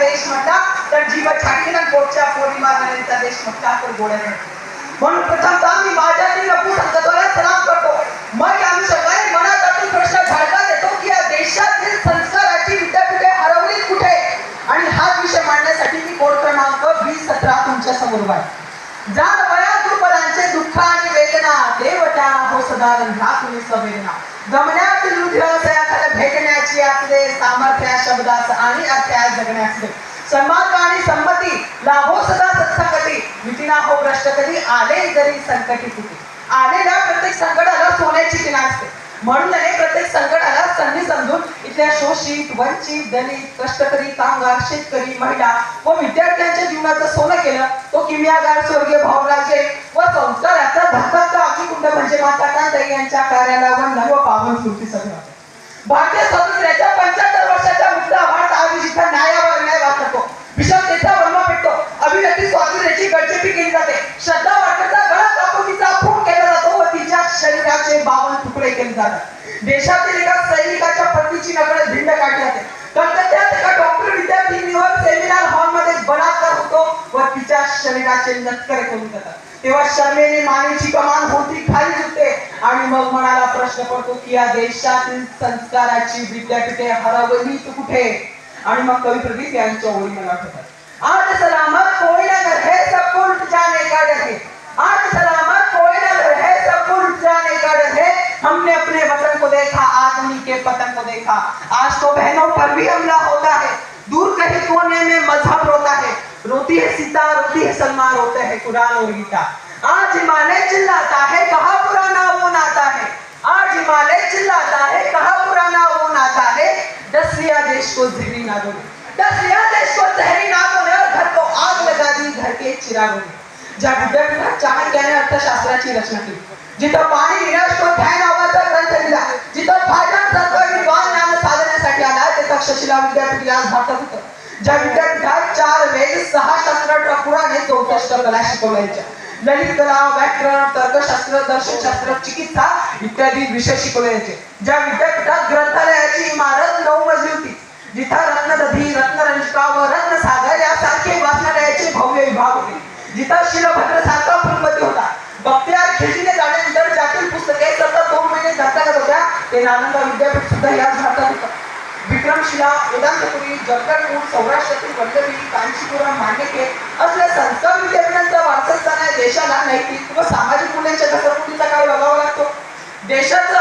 देश म्हटला तर जीव छाटीला पोटच्या पोरी मारणाऱ्यांचा देश म्हटला तर गोड्या म्हणून प्रथमतः मी माझ्यातील संतत्वाला सलाम करतो. मग आम्ही सगळे मनातील प्रश्न झाडला देतो की या देशातील संस्काराची विद्यापीठे हरवली कुठे, आणि हाच विषय मांडण्यासाठी मी कोड क्रमांक 2017 तुमच्या समोर आहे. जाण वया दुर्बलांचे दुःख आणि वेदना, देव त्याला हो सदा रंध्रा तुम्ही संवेदना. गमण्यातील रुधिराशयाला भेटण्याची आपले सामर्थ्य शब्दास आणि अर्थ्या जगण्याचे. सन्मार्ग आणि संमती लाभो सदा सत्संगती, मिटिना हो भ्रष्ट कधी आले जरी संकटी तुटी. आलेल्या प्रत्येक संकटाला सोन्याची किनार असते. म्हणून प्रत्येक संकटाला संधी समजून इथल्या शोषित, वंचित, दलित, कष्टकरी, कामगार, शेतकरी, महिला व विद्यार्थ्यांच्या जीवनाचं सोनं केलं. तो किमयागार स्वर्गीय भाऊराजे व संस्काराचा धक्का अग्निकुंड म्हणजे माता कांताई यांच्या कार्याला वंदन व पावन स्फूर्ती सगळं. भारतीय स्वातंत्र्याच्या 75 वर्षाच्या मुक्त भारत आज जिथं न्यायावर न्याय वाचतो, विषमतेचा वर्मा पेटतो, अभिव्यक्ती स्वातंत्र्याची गडचेपी केली जाते, श्रद्धा वाटण्याचा गळा कापून तिचा खून केला जातो व तिच्या शरीराचे 52 तुकडे केले जातात. देशातील एका सैनिकाच्या पत्नीची नकळत भिंड काढली जाते. कलकत्त्यात एका डॉक्टर विद्यार्थिनीवर सेमिनार हॉलमध्ये बलात्कार होतो व तिच्या शरीराचे नक्कर करून जातात. तेव्हा शर्मेने मानेची कमान होती खाली झुकते आणि मग मनाला प्रश्न पडतो की या देशातील संस्काराची विद्यापीठे हरवली कुठे. आणि मग कवी प्रदीप यांच्या ओळी मला आठवतात. आज सलामत कोई ना घर है सबको लुट जाने का डर है. आज सलामत कोई ना घर है सबको लुट जाने का डर है. हमने अपने वतन को देखा, आदमी के पतन को देखा. आज तो बहनों पर भी हमला होता है. दूर कहीं कोने में मजहब रोता है. रोती है सीता, रोती है सलमान, रोते है कुरान और गीता. आज हिमालय चिल्लाता है, कहा पुराना वो नाता है. आज हिमालय चिल्लाता है, कहा पुराना वो नाता है. दस रिया देश को जहरी नागों ने, 10 रिया देश को जहरी नागों ने और घर को आग लगा दी घर के चिरागों ने. ज्या विद्यापीठात चाणक्याने अर्थशास्त्राची रचना केली, जिथं पाणी विनाश को ध्यान नावाचा ग्रंथ लिहिला, जिथं भाषांसारखा विद्वान ज्ञान साधण्यासाठी आला ते तक्षशिला विद्यापीठ आज भारतात होतं. ज्या विद्यापीठात 4 वेद, 6 शास्त्र, पुराणे, 64 कला शिकवल्याच्या, ललित कला, व्याकरण, तर्कशास्त्र, दर्शनशास्त्र, चिकित्सा इत्यादी विषय शिकवल्याचे. ज्या विद्यापीठात ग्रंथालयाची इमारत 9 मजली होती, जिथं रत्नदधी, रत्नरंजिका व रत्नसागर यासारखे वाचनालयाचे भव्य विभाग होते, जिथं शिलभद्र सारखा फुलपती होता. बख्तियार खिलजीने जाण्यानंतर ज्यातील पुस्तके सतत 2 महिने धरतागत होत्या ते नालंदा विद्यापीठ सुद्धा याच भारतात होतं. विक्रमशिला, वेदांतपुरी, जगदलपूर, सौराष्ट्रातील वल्लभी, कांचीपुरम, मांडके असल्या संस्कार विद्यापीठांचा वारसा असताना देशाला नैतिक व सामाजिक मूल्यांच्या घसरगुंडीचा काळ बघावा लागतो. देशाचं